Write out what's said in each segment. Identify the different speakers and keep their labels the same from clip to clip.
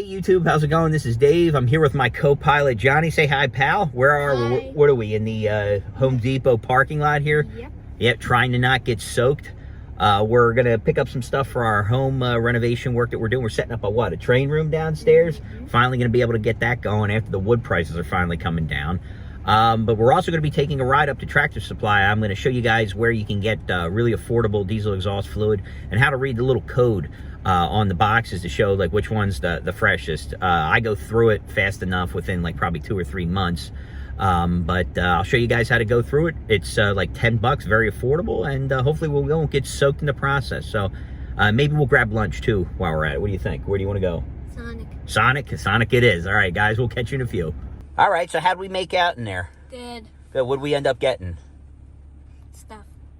Speaker 1: Hey YouTube, how's it going? This is Dave. I'm here with my co-pilot Johnny. Say hi, pal. Where are we? What are we, in the Home Depot parking lot here?
Speaker 2: Yep.
Speaker 1: Yep, trying to not get soaked. We're gonna pick up some stuff for our home renovation work that we're doing. We're setting up a train room downstairs. Finally gonna be able to get that going after the wood prices are finally coming down. But we're also going to be taking a ride up to Tractor Supply. I'm going to show you guys where you can get really affordable diesel exhaust fluid and how to read the little code on the boxes to show like which one's the freshest. I go through it fast enough within like probably 2 or 3 months. But I'll show you guys how to go through it. It's like 10 bucks, very affordable, and hopefully we won't get soaked in the process. So maybe we'll grab lunch too while we're at it. What do you think? Where do you want to go?
Speaker 2: Sonic.
Speaker 1: Sonic it is. All right, guys, we'll catch you in a few. All right, so how'd we make out in there?
Speaker 2: Good.
Speaker 1: Good. What'd we end up getting?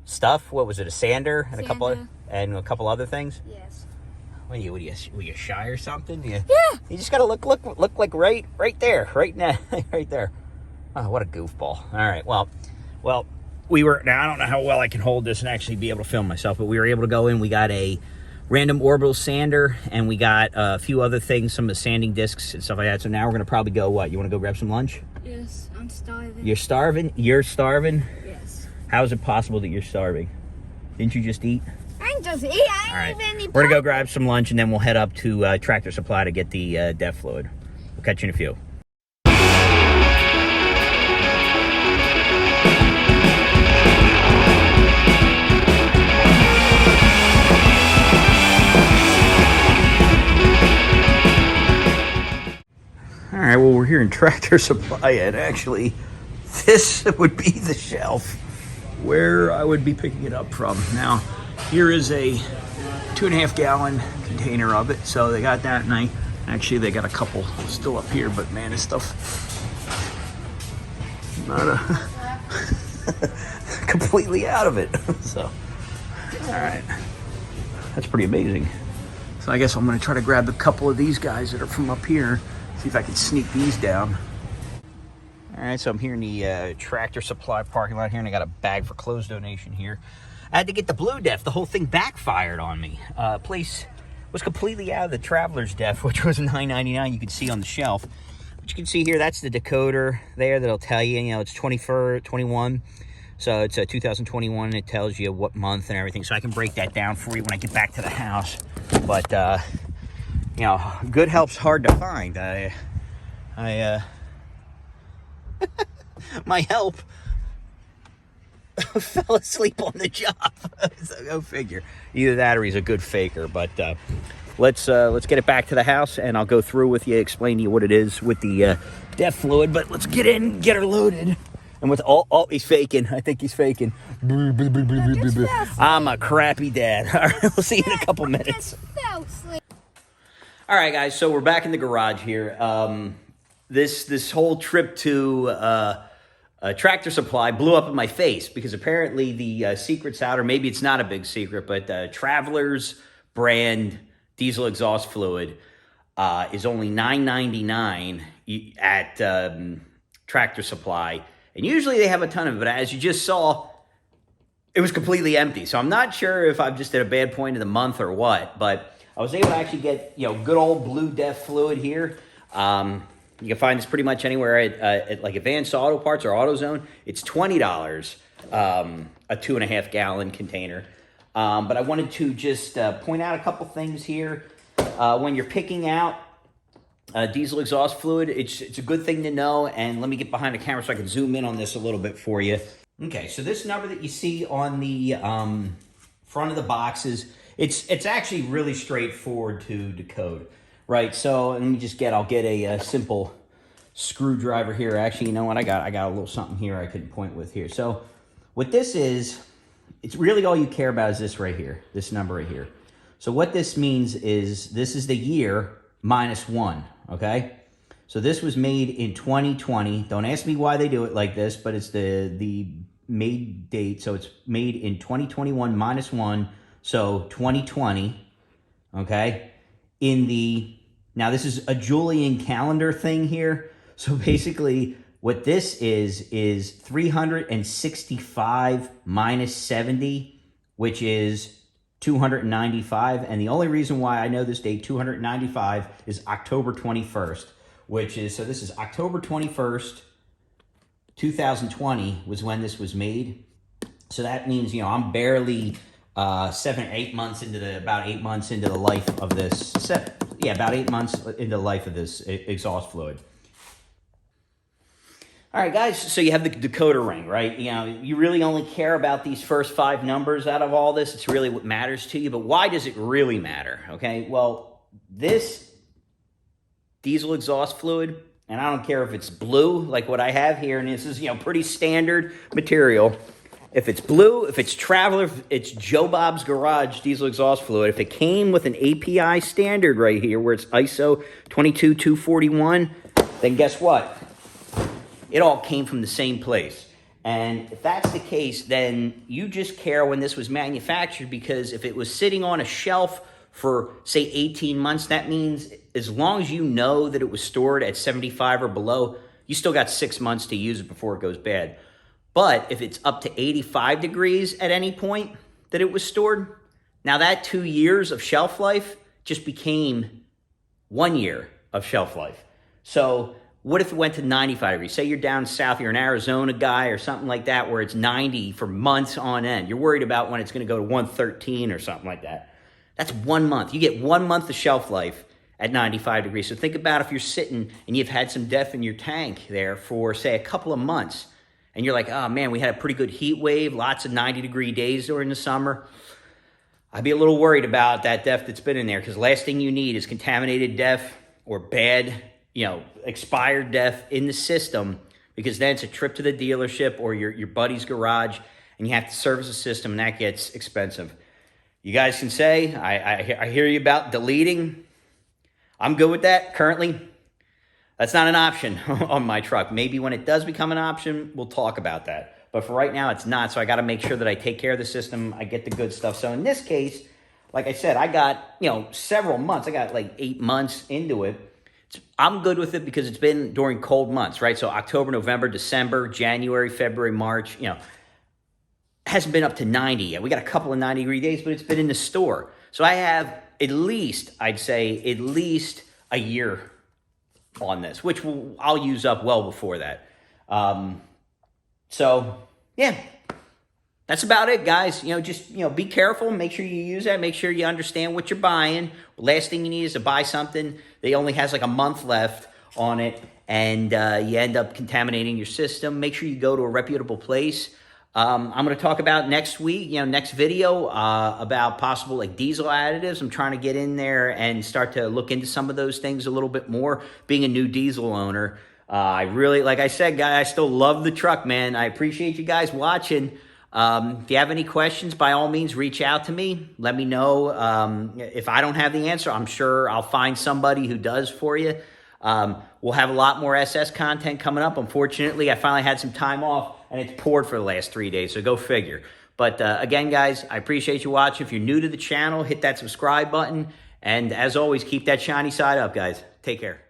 Speaker 2: Stuff.
Speaker 1: What was it? A sander and
Speaker 2: Sander.
Speaker 1: a couple other things?
Speaker 2: Yes.
Speaker 1: What are you shy or something? Yeah. You just gotta look like right there, right now, right there. Oh, what a goofball! All right, well, we were now. I don't know how well I can hold this and actually be able to film myself, but we were able to go in. We got a random orbital sander, and we got a few other things, some of the sanding discs and stuff like that. So now we're gonna probably go. What? You want to go grab some lunch?
Speaker 2: Yes, I'm starving.
Speaker 1: You're starving? You're starving?
Speaker 2: Yes.
Speaker 1: How is it possible that you're starving? Didn't you just eat?
Speaker 2: I ain't just eat. I ain't even eat.
Speaker 1: We're gonna go grab some lunch, and then we'll head up to Tractor Supply to get the DEF fluid. We'll catch you in a few. All right, well, we're here in Tractor Supply, and actually, this would be the shelf where I would be picking it up from. Now, here is a 2.5 gallon container of it, so they got that, and actually they got a couple still up here, but man, this stuff not completely out of it. So, all right, that's pretty amazing. So I guess I'm gonna try to grab a couple of these guys that are from up here. See if I can sneak these down. All right, so I'm here in the Tractor Supply parking lot here, and I got a bag for clothes donation here. I had to get the blue DEF. The whole thing backfired on me. Place was completely out of the Traveler's DEF, which was $9.99. You can see on the shelf. But you can see here, that's the decoder there that'll tell you, it's 21. So it's 2021, and it tells you what month and everything. So I can break that down for you when I get back to the house. But, good help's hard to find. My help fell asleep on the job. So go figure. Either that or he's a good faker. But let's get it back to the house, and I'll go through with you, explain to you what it is with the DEF fluid. But let's get in, get her loaded. And with he's faking. I think he's faking. I'm a crappy dad. All right, we'll see you in a couple minutes. All right, guys, so we're back in the garage here. This whole trip to Tractor Supply blew up in my face because apparently the secret's out, or maybe it's not a big secret, but Traveler's brand diesel exhaust fluid is only $9.99 at Tractor Supply. And usually they have a ton of it, but as you just saw, it was completely empty. So I'm not sure if I'm just at a bad point of the month or what, but I was able to actually get, good old blue DEF fluid here. You can find this pretty much anywhere at like Advanced Auto Parts or AutoZone. It's $20, a 2.5 gallon container. But I wanted to just point out a couple things here. When you're picking out diesel exhaust fluid, it's a good thing to know. And let me get behind the camera so I can zoom in on this a little bit for you. Okay, so this number that you see on the front of the boxes, it's actually really straightforward to decode, right? So let me I'll get a simple screwdriver here. Actually, you know what? I got a little something here I could point with here. So what this is, it's really all you care about is this right here, this number right here. So what this means is this is the year -1, okay? So this was made in 2020. Don't ask me why they do it like this, but it's the made date. So it's made in 2021 -1. So 2020, okay? Now this is a Julian calendar thing here. So basically what this is 365 minus 70, which is 295. And the only reason why I know this date, 295, is October 21st, which is, so this is October 21st, 2020 was when this was made. So that means, you know, I'm barely about 8 months into the life of this. About 8 months into the life of this exhaust fluid. All right, guys, so you have the decoder ring, right? You know, you really only care about these first 5 numbers out of all this. It's really what matters to you. But why does it really matter? Okay, well, this diesel exhaust fluid, and I don't care if it's blue, like what I have here, and this is, you know, pretty standard material. If it's blue, if it's Traveler, if it's Joe Bob's Garage diesel exhaust fluid, if it came with an API standard right here where it's ISO 22241, then guess what? It all came from the same place. And if that's the case, then you just care when this was manufactured, because if it was sitting on a shelf for, say, 18 months, that means as long as you know that it was stored at 75 or below, you still got 6 months to use it before it goes bad. But if it's up to 85 degrees at any point that it was stored, now that 2 years of shelf life just became 1 year of shelf life. So what if it went to 95 degrees? Say you're down south, you're an Arizona guy or something like that, where it's 90 for months on end. You're worried about when it's going to go to 113 or something like that. That's 1 month. You get 1 month of shelf life at 95 degrees. So think about if you're sitting and you've had some DEF in your tank there for, say, a couple of months, and you're like, oh man, we had a pretty good heat wave, lots of 90-degree days during the summer. I'd be a little worried about that DEF that's been in there, because the last thing you need is contaminated DEF or bad, you know, expired DEF in the system, because then it's a trip to the dealership or your buddy's garage, and you have to service the system, and that gets expensive. You guys can say, I hear you about deleting. I'm good with that currently. That's not an option on my truck. Maybe when it does become an option, we'll talk about that. But for right now, it's not. So I got to make sure that I take care of the system. I get the good stuff. So in this case, like I said, I got, you know, several months. I got like 8 months into it. I'm good with it because it's been during cold months, right? So October, November, December, January, February, March, you know, hasn't been up to 90 yet. We got a couple of 90-degree days, but it's been in the store. So I have at least, I'd say, at least a year on this, which I'll use up well before that. So yeah, that's about it, guys. You know, just, you know, be careful. Make sure you use that. Make sure you understand what you're buying. Last thing you need is to buy something that only has like a month left on it, and you end up contaminating your system. Make sure you go to a reputable place. I'm going to talk about next week, you know, next video, about possible like diesel additives. I'm trying to get in there and start to look into some of those things a little bit more, being a new diesel owner. I really, like I said, guys, I still love the truck, man. I appreciate you guys watching. If you have any questions, by all means, reach out to me. Let me know. If I don't have the answer, I'm sure I'll find somebody who does for you. We'll have a lot more SS content coming up. Unfortunately, I finally had some time off, and it's poured for the last 3 days, so go figure. But again, guys, I appreciate you watching. If you're new to the channel, hit that subscribe button. And as always, keep that shiny side up, guys. Take care.